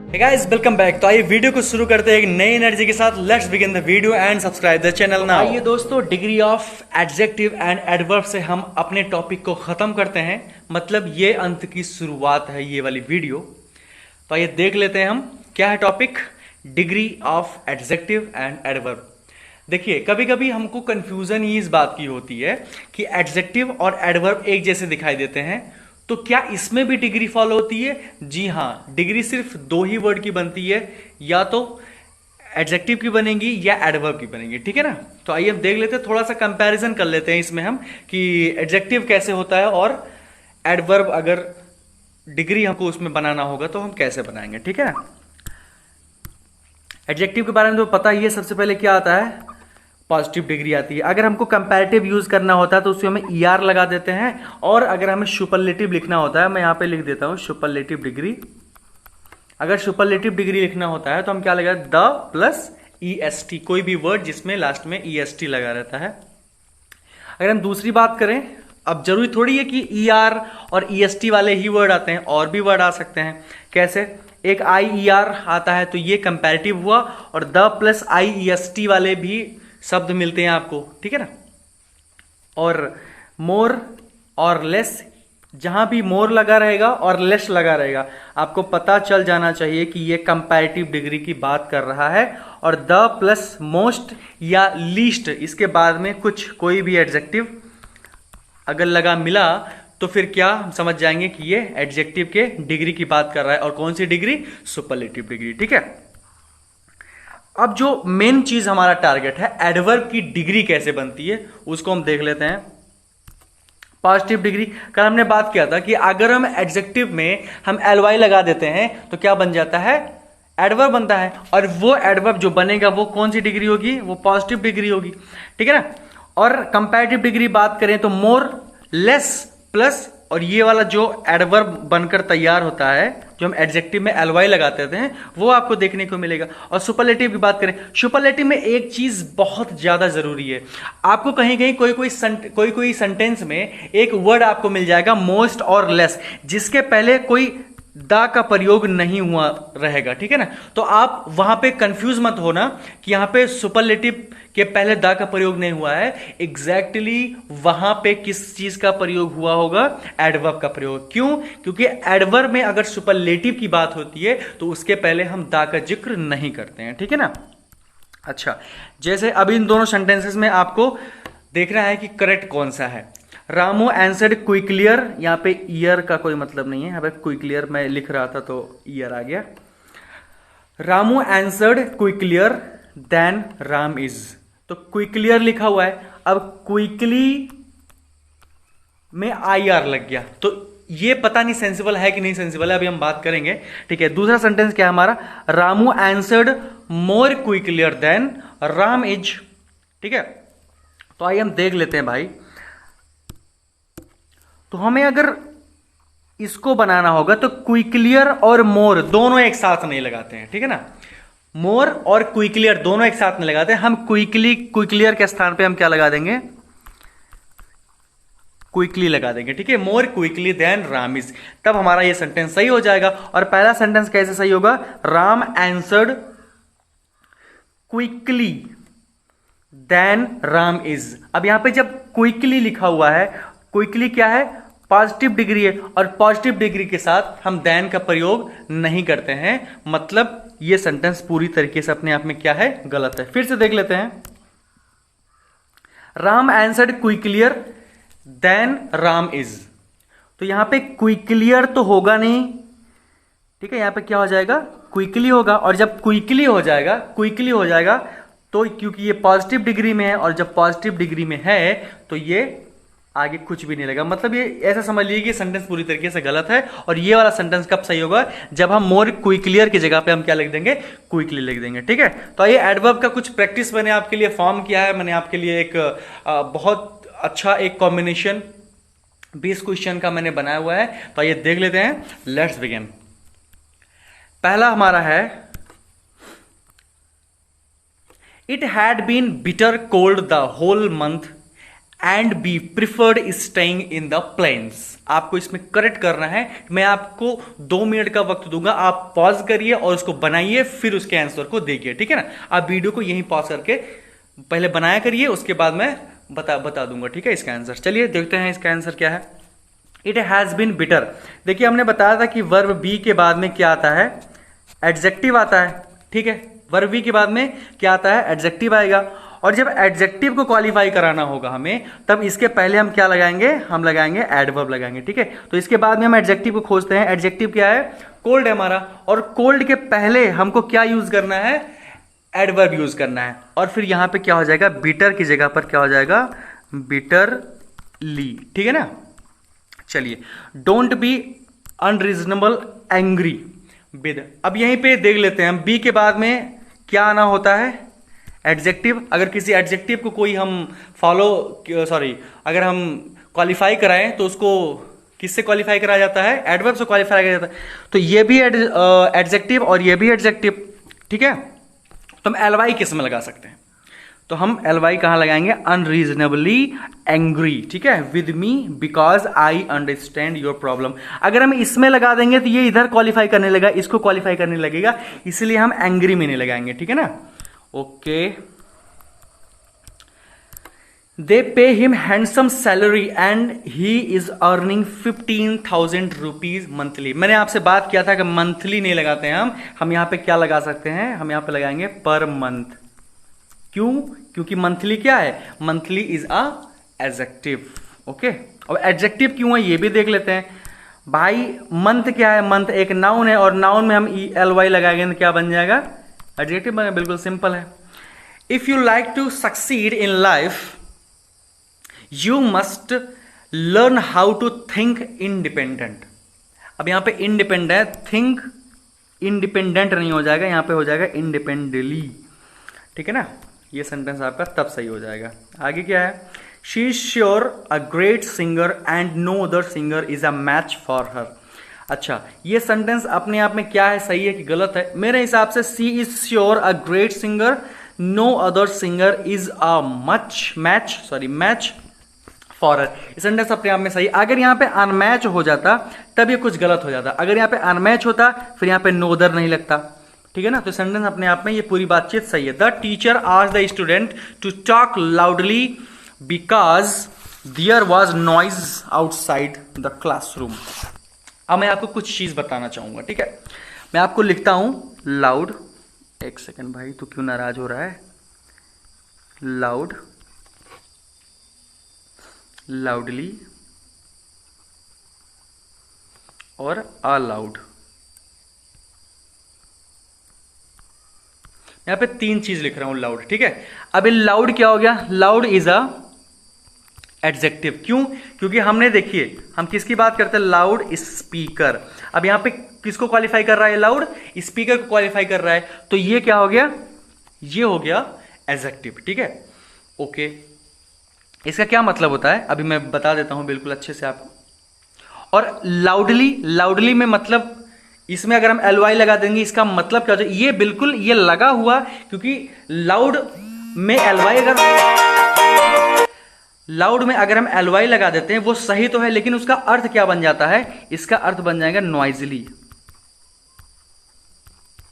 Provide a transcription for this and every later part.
Hey guys, welcome back. तो आइए video को शुरू करते हैं एक नई एनर्जी के साथ। Let's begin the video and subscribe the channel now. आइए दोस्तों, degree of adjective and adverb से हम अपने टॉपिक को खत्म करते हैं। मतलब ये अंत की शुरुआत है ये वाली वीडियो। तो आइए देख लेते हैं हम क्या है topic, degree of adjective and adverb. देखिए, कभी कभी हमको कंफ्यूजन ही इस बात की होती है कि एडजेक्टिव और एडवर्ब एक जैसे दिखाई देते हैं, तो क्या इसमें भी डिग्री फॉलो होती है? जी हाँ, डिग्री सिर्फ दो ही वर्ड की बनती है, या तो एडजेक्टिव की बनेगी या एडवर्ब की बनेगी। ठीक है ना? तो आइए हम देख लेते हैं, थोड़ा सा कंपैरिजन कर लेते हैं इसमें हम कि एडजेक्टिव कैसे होता है और एडवर्ब अगर डिग्री हमको उसमें बनाना होगा तो हम कैसे बनाएंगे। ठीक है ना? एडजेक्टिव के बारे में तो पता ही है, सबसे पहले क्या आता है, पॉजिटिव डिग्री आती है। अगर हमको कंपैरेटिव यूज करना होता है तो उसमें हमें ईआर लगा देते हैं, और अगर हमें सुपरलेटिव लिखना होता है, मैं यहां पे लिख देता हूं सुपरलेटिव डिग्री। अगर सुपरलेटिव डिग्री लिखना होता है तो हम क्या लगा, द प्लस ईएसटी, कोई भी वर्ड जिसमें लास्ट में ईएसटी लगा रहता है। अगर हम दूसरी बात करें, अब जरूरी थोड़ी है कि ईआर और ईएसटी वाले ही वर्ड आते हैं, और भी वर्ड आ सकते हैं। कैसे? एक आई ईआर आता है तो ये कंपैरेटिव हुआ, और द प्लस आई ईएसटी वाले भी शब्द मिलते हैं आपको। ठीक है ना? और मोर और लेस, जहां भी मोर लगा रहेगा और लेस लगा रहेगा, आपको पता चल जाना चाहिए कि ये कंपैरेटिव डिग्री की बात कर रहा है। और द प्लस मोस्ट या लीस्ट, इसके बाद में कुछ कोई भी एडजेक्टिव अगर लगा मिला तो फिर क्या हम समझ जाएंगे कि ये एडजेक्टिव के डिग्री की बात कर रहा है। और कौन सी डिग्री? Superlative degree. ठीक है? अब जो मेन चीज हमारा टारगेट है, एडवर्ब की डिग्री कैसे बनती है, उसको हम देख लेते हैं। पॉजिटिव डिग्री, कल हमने बात किया था कि अगर हम एडजेक्टिव में हम एलवाई लगा देते हैं तो क्या बन जाता है, एडवर्ब बनता है। और वो एडवर्ब जो बनेगा वो कौन सी डिग्री होगी, वो पॉजिटिव डिग्री होगी। ठीक है ना? और कंपैरेटिव डिग्री बात करें तो मोर, लेस, प्लस, और ये वाला जो एडवर्ब बनकर तैयार होता है, जो हम एडजेक्टिव में एलवाई लगाते थे, वो आपको देखने को मिलेगा। और सुपरलेटिव की बात करें, सुपरलेटिव में एक चीज बहुत ज्यादा जरूरी है। आपको कहीं कहीं कोई कोई सेंटेंस में एक वर्ड आपको मिल जाएगा मोस्ट और लेस, जिसके पहले कोई दा का प्रयोग नहीं हुआ रहेगा। ठीक है ना? तो आप वहां पे कंफ्यूज मत होना कि यहां पे सुपरलेटिव के पहले दा का प्रयोग नहीं हुआ है। एग्जैक्टली वहां पे किस चीज का प्रयोग हुआ होगा, एडवर्ब का प्रयोग। क्यों? क्योंकि एडवर्ब में अगर सुपरलेटिव की बात होती है तो उसके पहले हम दा का जिक्र नहीं करते हैं। ठीक है ना? अच्छा, जैसे अभी इन दोनों सेंटेंसेस में आपको देखना है कि करेक्ट कौन सा है। रामू आंसर्ड क्विकलियर, यहां पे ईयर का कोई मतलब नहीं है, यहां पे क्विकलियर मैं लिख रहा था तो ईयर आ गया। Ramu answered quicklier then Ram is, तो क्विकलियर लिखा हुआ है, अब क्विकली में आई आर लग गया, तो ये पता नहीं सेंसिबल है कि नहीं सेंसिबल है, अभी हम बात करेंगे। ठीक है? दूसरा सेंटेंस क्या है हमारा, Ramu answered more quicklier then Ram is. ठीक है? तो आइए हम देख लेते हैं भाई। तो हमें अगर इसको बनाना होगा तो क्विकलियर और मोर दोनों एक साथ नहीं लगाते हैं। ठीक है ना? मोर और क्विकलियर दोनों एक साथ नहीं लगाते, हम क्विकलियर के स्थान पे हम क्या लगा देंगे, क्विकली लगा देंगे। ठीक है? More quickly than Ram is, तब हमारा ये सेंटेंस सही हो जाएगा। और पहला सेंटेंस कैसे सही होगा, Ram answered quickly than Ram is. अब यहां पे जब क्विकली लिखा हुआ है, क्विकली क्या है, पॉजिटिव डिग्री है, और पॉजिटिव डिग्री के साथ हम देन का प्रयोग नहीं करते हैं। मतलब ये सेंटेंस पूरी तरीके से अपने आप में क्या है, गलत है। फिर से देख लेते हैं, Ram answered quicklier then Ram is, तो यहां पे क्विकलियर तो होगा नहीं। ठीक है? यहां पे क्या हो जाएगा, क्विकली होगा। और जब क्विकली हो जाएगा तो क्योंकि ये पॉजिटिव डिग्री में है, और जब पॉजिटिव डिग्री में है तो ये आगे कुछ भी नहीं लगा। मतलब ये ऐसा समझ लीजिए कि सेंटेंस पूरी तरीके से गलत है। और ये वाला सेंटेंस कब सही होगा, जब हम मोर क्विकलियर की जगह पे हम क्या लिख देंगे, क्विकली लिख देंगे। ठीक है? तो ये एडवर्ब का कुछ प्रैक्टिस मैंने आपके लिए फॉर्म किया है। मैंने आपके लिए एक बहुत अच्छा एक कॉम्बिनेशन 20 क्वेश्चन का मैंने बनाया हुआ है, तो ये देख लेते हैं। Let's begin. पहला हमारा है, it had been bitter cold the whole month and be preferred staying in the plains. आपको इसमें करेक्ट करना है। मैं आपको 2 मिनट का वक्त दूंगा, आप पॉज करिए और उसको बनाइए, फिर उसके आंसर को देखिए, ठीक है ना। आप वीडियो को यहीं पॉज करके पहले बनाया करिए, उसके बाद मैं बता दूंगा, ठीक है, इसका आंसर। चलिए देखते हैं इसका आंसर क्या है। It has been bitter. देखिए हमने बताया था कि वर्ब बी के बाद में क्या आता है, एडजेक्टिव आता है, ठीक है। वर्ब बी के बाद में क्या आता है, एडजेक्टिव आएगा। और जब एडजेक्टिव को क्वालिफाई कराना होगा हमें, तब इसके पहले हम क्या लगाएंगे, हम लगाएंगे एडवर्ब लगाएंगे, ठीक है। तो इसके बाद में हम एडजेक्टिव को खोजते हैं। एडजेक्टिव क्या है, कोल्ड है हमारा, और कोल्ड के पहले हमको क्या यूज करना है, एडवर्ब यूज करना है। और फिर यहां पे क्या हो जाएगा, बिटर की जगह पर क्या हो जाएगा, बिटरली, ठीक है ना। चलिए, don't be unreasonable angry with. अब यहीं पे देख लेते हैं हम, बी के बाद में क्या आना होता है, एडजेक्टिव। अगर किसी एडजेक्टिव को कोई हम अगर हम क्वालिफाई कराएं तो उसको किससे क्वालिफाई कराया जाता है, एडवर्ब से क्वालिफाई कराया जाता है। तो ये भी एडजेक्टिव और ये भी एडजेक्टिव, ठीक है। तो हम एलवाई किस में लगा सकते हैं, तो हम एलवाई कहां लगाएंगे, अनरीजनेबली एंग्री, ठीक है, with me because I understand your problem. अगर हम इसमें लगा देंगे तो ये इधर क्वालिफाई करने लगा, इसको क्वालिफाई करने लगेगा, इसलिए हम एंग्री में नहीं लगाएंगे, ठीक है ना। Okay, they pay him handsome salary and he is earning 15,000 rupees monthly. मैंने आपसे बात किया था कि मंथली नहीं लगाते हैं हम यहां पे क्या लगा सकते हैं, हम यहां पे लगाएंगे पर मंथ। क्यों, क्योंकि मंथली क्या है, monthly is a adjective, okay. और एडजेक्टिव क्यों है ये भी देख लेते हैं भाई। मंथ क्या है, मंथ एक नाउन है, और नाउन में हम ELY लगाएंगे तो क्या बन जाएगा, एडजेक्टिव बने, बिल्कुल सिंपल है। If you like to succeed in life you must learn how to think independent. अब यहां पे इंडिपेंडेंट, थिंक इंडिपेंडेंट नहीं हो जाएगा, यहां पे हो जाएगा इंडिपेंडेंटली, ठीक है ना। ये सेंटेंस आपका तब सही हो जाएगा। आगे क्या है, she is sure a great singer and no other singer is a match for her. अच्छा, ये सेंटेंस अपने आप में क्या है, सही है कि गलत है। मेरे हिसाब से she is sure a great singer, no other singer is a match for her. ये सेंटेंस अपने आप में सही। अगर यहाँ पे अनमैच हो जाता तब ये कुछ गलत हो जाता। अगर यहाँ पे अनमैच होता फिर यहाँ पे नो अदर नहीं लगता, ठीक है ना। तो सेंटेंस अपने आप में ये पूरी बातचीत सही है। The teacher asked the student to talk loudly because there was noise outside the classroom. अब मैं आपको कुछ चीज बताना चाहूंगा, ठीक है। मैं आपको लिखता हूं लाउड, एक सेकंड भाई, तो क्यों नाराज हो रहा है, लाउड, लाउडली और अलाउड। यहां पे 3 चीज लिख रहा हूं लाउड, ठीक है। अब ये लाउड क्या हो गया, लाउड इज अ एडजेक्टिव। क्यों, क्योंकि हमने देखिए हम किसकी बात करते हैं, लाउड स्पीकर। अब यहां पे किसको क्वालिफाई कर रहा है, लाउड स्पीकर को क्वालिफाई कर रहा है, तो ये क्या हो गया, ये हो गया एडजेक्टिव, ठीक है। ओके, इसका क्या मतलब होता है अभी मैं बता देता हूं बिल्कुल अच्छे से आपको। और लाउडली में मतलब इसमें अगर हम LY लगा देंगे इसका मतलब क्या हो जाए, ये बिल्कुल ये लगा हुआ, क्योंकि लाउड में अगर हम LY लगा देते हैं वो सही तो है, लेकिन उसका अर्थ क्या बन जाता है, इसका अर्थ बन जाएगा नॉइजली।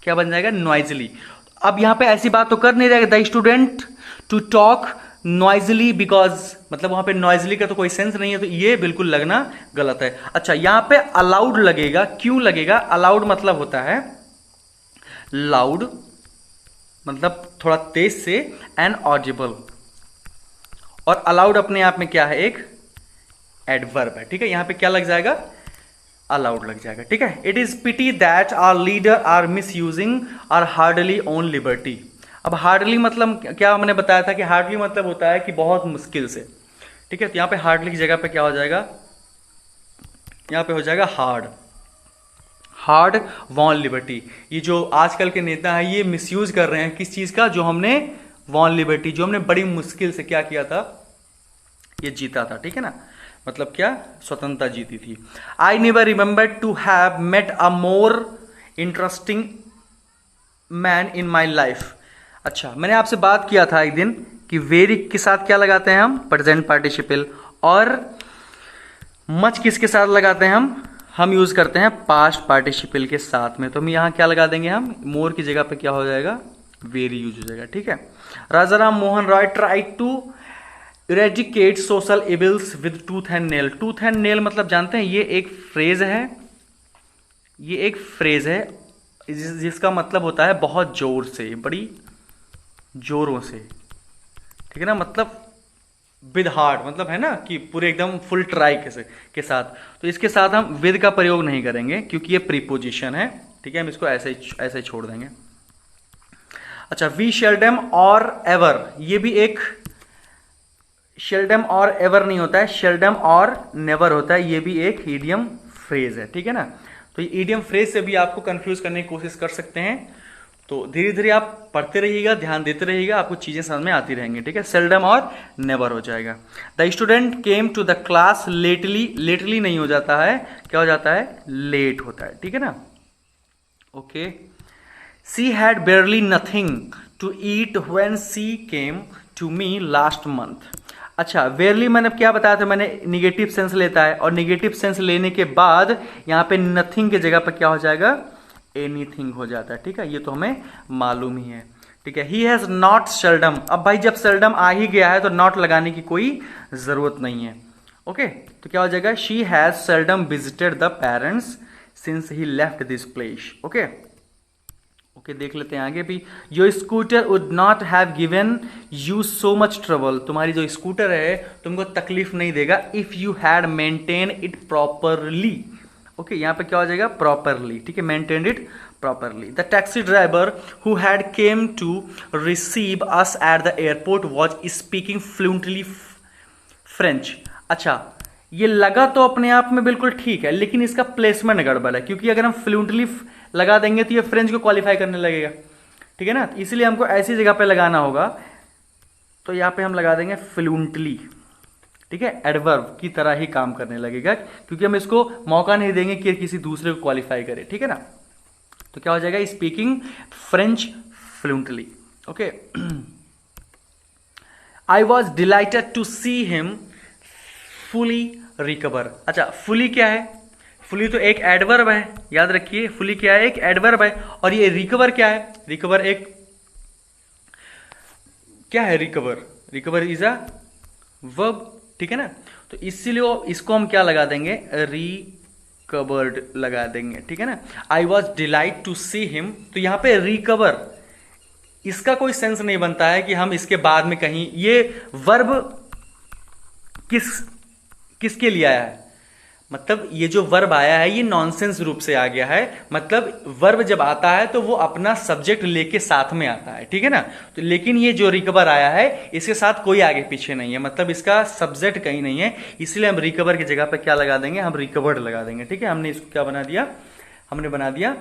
क्या बन जाएगा, नॉइजली। अब यहां पे ऐसी बात तो कर नहीं रहेगा, the student to talk noisily because, मतलब वहां पे नॉइजली का तो कोई सेंस नहीं है, तो ये बिल्कुल लगना गलत है। अच्छा, यहां पे अलाउड लगेगा, क्यों लगेगा, अलाउड मतलब होता है लाउड मतलब थोड़ा तेज से, एंड ऑडिबल, और अलाउड अपने आप में क्या है, एक एडवर्ब है, ठीक है। यहां पे क्या लग जाएगा, अलाउड लग जाएगा, ठीक है। It is pity that our leader are misusing are hardly own liberty. अब हार्डली मतलब क्या हमने बताया था कि हार्डली मतलब होता है कि बहुत मुश्किल से, ठीक है। तो यहां पे हार्डली की जगह पे क्या हो जाएगा, यहां पे हो जाएगा हार्ड वॉन लिबर्टी। ये जो आजकल के नेता हैं ये मिसयूज कर रहे हैं किस चीज का, जो हमने वॉन लिबर्टी, जो हमने बड़ी मुश्किल से क्या किया था, ये जीता था, ठीक है ना। मतलब क्या, स्वतंत्रता जीती थी। I never remember to have met a more interesting man in my life. अच्छा, मैंने आपसे बात किया था एक दिन कि वेरी के साथ क्या लगाते हैं हम, प्रेजेंट पार्टिसिपल, और मच किसके साथ लगाते हैं हम यूज करते हैं पास्ट पार्टिसिपल के साथ में। तो हम यहाँ क्या लगा देंगे, हम मोर की जगह पे क्या हो जाएगा, वेरी यूज हो जाएगा। ठीक है, Raja Ram Mohan Roy try to eradicate social evils with tooth and nail. Tooth and nail मतलब जानते हैं, ये एक फ्रेज है, ये एक फ्रेज है जिसका मतलब होता है बहुत जोर से, बड़ी जोरों से। ठीक है ना, मतलब विद हार्ट, मतलब है ना कि पूरे एकदम फुल ट्राई के साथ। तो इसके साथ हम विद का प्रयोग नहीं करेंगे क्योंकि ये प्रीपोजिशन है। ठीक है, हम इसको ऐसे ही छोड़ देंगे। अच्छा, वी शेल्डम और एवर, ये भी एक, शेल्डम और एवर नहीं होता है, शेल्डम और नेवर होता है, ये भी एक ईडियम फ्रेज है। ठीक है ना, तो ये ईडियम फ्रेज से भी आपको कंफ्यूज करने की कोशिश कर सकते हैं। तो धीरे धीरे आप पढ़ते रहिएगा, ध्यान देते रहिएगा, आपको चीजें समझ में आती रहेंगी। ठीक है, सेल्डम और नेवर हो जाएगा। The student came to the class lately, lately नहीं हो जाता है, क्या हो जाता है, लेट होता है। ठीक है ना, okay. She had barely nothing to eat when she came to me last month. अच्छा, बेयरली मैंने क्या बताया था, मैंने निगेटिव सेंस लेता है, और निगेटिव सेंस लेने के बाद यहाँ पे नथिंग की जगह पर क्या हो जाएगा, एनीथिंग हो जाता है। ठीक है, ये तो हमें मालूम ही है। ठीक है, ही हैज नॉट सेल्डम, अब भाई जब सेल्डम आ ही गया है तो नॉट लगाने की कोई जरूरत नहीं है। ओके, तो क्या हो जाएगा, she has seldom visited the parents since he left this place. Okay okay, देख लेते हैं आगे भी। Your scooter would not have given you so much trouble, तुम्हारी जो स्कूटर है तुमको तकलीफ नहीं देगा, if you had maintain it properly. Okay, यहाँ पे क्या हो जाएगा, प्रॉपरली। ठीक है, maintain it properly. The taxi driver who had come to receive us at the airport was speaking fluently French. अच्छा, ये लगा तो अपने आप में बिल्कुल ठीक है, लेकिन इसका प्लेसमेंट गड़बड़ है, क्योंकि अगर हम फ्लुएंटली लगा देंगे तो ये फ्रेंच को क्वालिफाई करने लगेगा। ठीक है ना, इसलिए हमको ऐसी जगह पे लगाना होगा। तो यहाँ पे हम लगा देंगे फ्लुएंटली। ठीक है, एडवर्ब की तरह ही काम करने लगेगा, क्योंकि हम इसको मौका नहीं देंगे कि किसी दूसरे को क्वालिफाई करे। ठीक है ना, तो क्या हो जाएगा, speaking French fluently. Okay, I was delighted to see him fully recover. अच्छा, फुली क्या है, फुली तो एक एडवर्ब है, याद रखिए, फुली क्या है, एक एडवर्ब है। और ये रिकवर क्या है, रिकवर एक क्या है, recover, recover is a verb. ठीक है ना, तो इसीलिए इसको हम क्या लगा देंगे, रिकवर्ड लगा देंगे। ठीक है ना, I was delight to see him, तो यहां पे रिकवर इसका कोई सेंस नहीं बनता है कि हम इसके बाद में कहीं, ये वर्ब किसके लिए आया है, मतलब ये जो वर्ब आया है ये नॉनसेंस रूप से आ गया है। मतलब वर्ब जब आता है तो वो अपना सब्जेक्ट लेके साथ में आता है। ठीक है ना, तो लेकिन ये जो रिकवर आया है इसके साथ कोई आगे पीछे नहीं है, मतलब इसका सब्जेक्ट कहीं नहीं है, इसलिए हम रिकवर की जगह पे क्या लगा देंगे, हम रिकवर्ड लगा देंगे। ठीक है, हमने इसको क्या बना दिया, हमने बना दिया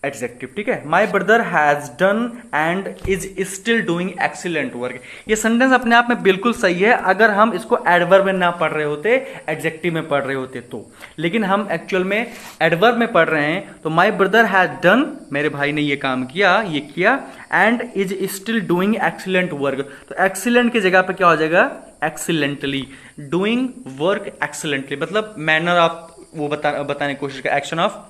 एडजेक्टिव। ठीक है, my brother has done and is still doing excellent work. ये सेंटेंस अपने आप में बिल्कुल सही है अगर हम इसको एडवर्ब में ना पढ़ रहे होते, एडजेक्टिव में पढ़ रहे होते तो, लेकिन हम एक्चुअल में एडवर्ब में पढ़ रहे हैं। तो माई ब्रदर हैज डन, मेरे भाई ने ये काम किया, ये किया, and is still doing excellent work. तो एक्सीलेंट की जगह पे क्या हो जाएगा, एक्सीलेंटली, डूइंग वर्क एक्सीलेंटली, मतलब मैनर ऑफ वो बताने की कोशिश कर, action of,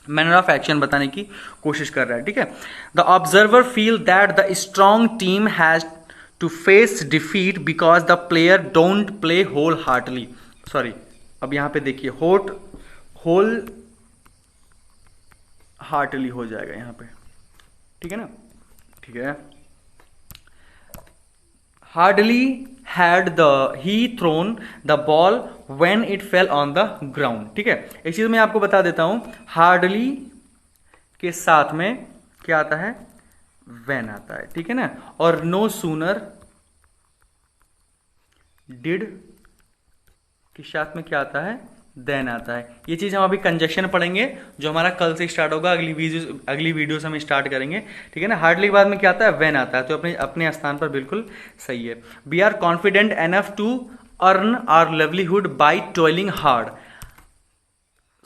manner of action बताने की कोशिश कर रहा है। ठीक है, the observer feel that the strong team has to face defeat because the player don't play whole heartly. Sorry, अब यहां पे देखिए, होल हार्टली हो जाएगा यहां पे। ठीक है ना, ठीक है, hardly had he thrown the ball when it fell on the ground. ठीक है, एक चीज मैं आपको बता देता हूं, हार्डली के साथ में क्या आता है, व्हेन आता है। ठीक है ना, और नो सूनर डिड के साथ में क्या आता है, देन आता है। ये चीज हम अभी कंजक्शन पढ़ेंगे जो हमारा कल से स्टार्ट होगा, अगली वीडियो से हम स्टार्ट करेंगे। ठीक है ना, हार्डली के बाद में क्या आता है, व्हेन आता है। तो अपने अपने स्थान पर बिल्कुल सही है। We are confident enough to earn our livelihood by toiling hard.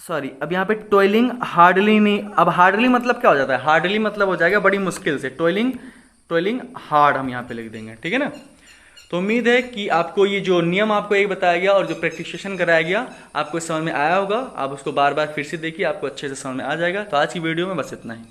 Sorry, अब यहाँ पे टॉयलिंग हार्डली नहीं, अब हार्डली मतलब क्या हो जाता है, हार्डली मतलब हो जाएगा बड़ी मुश्किल से, टॉयलिंग हार्ड हम यहाँ पे लिख देंगे। ठीक है ना, तो उम्मीद है कि आपको ये जो नियम आपको एक बताया गया और जो प्रैक्टिसेशन कराया गया आपको समझ में आया होगा। आप उसको बार बार फिर से देखिए, आपको अच्छे से समझ में आ जाएगा। तो आज की वीडियो में बस इतना ही।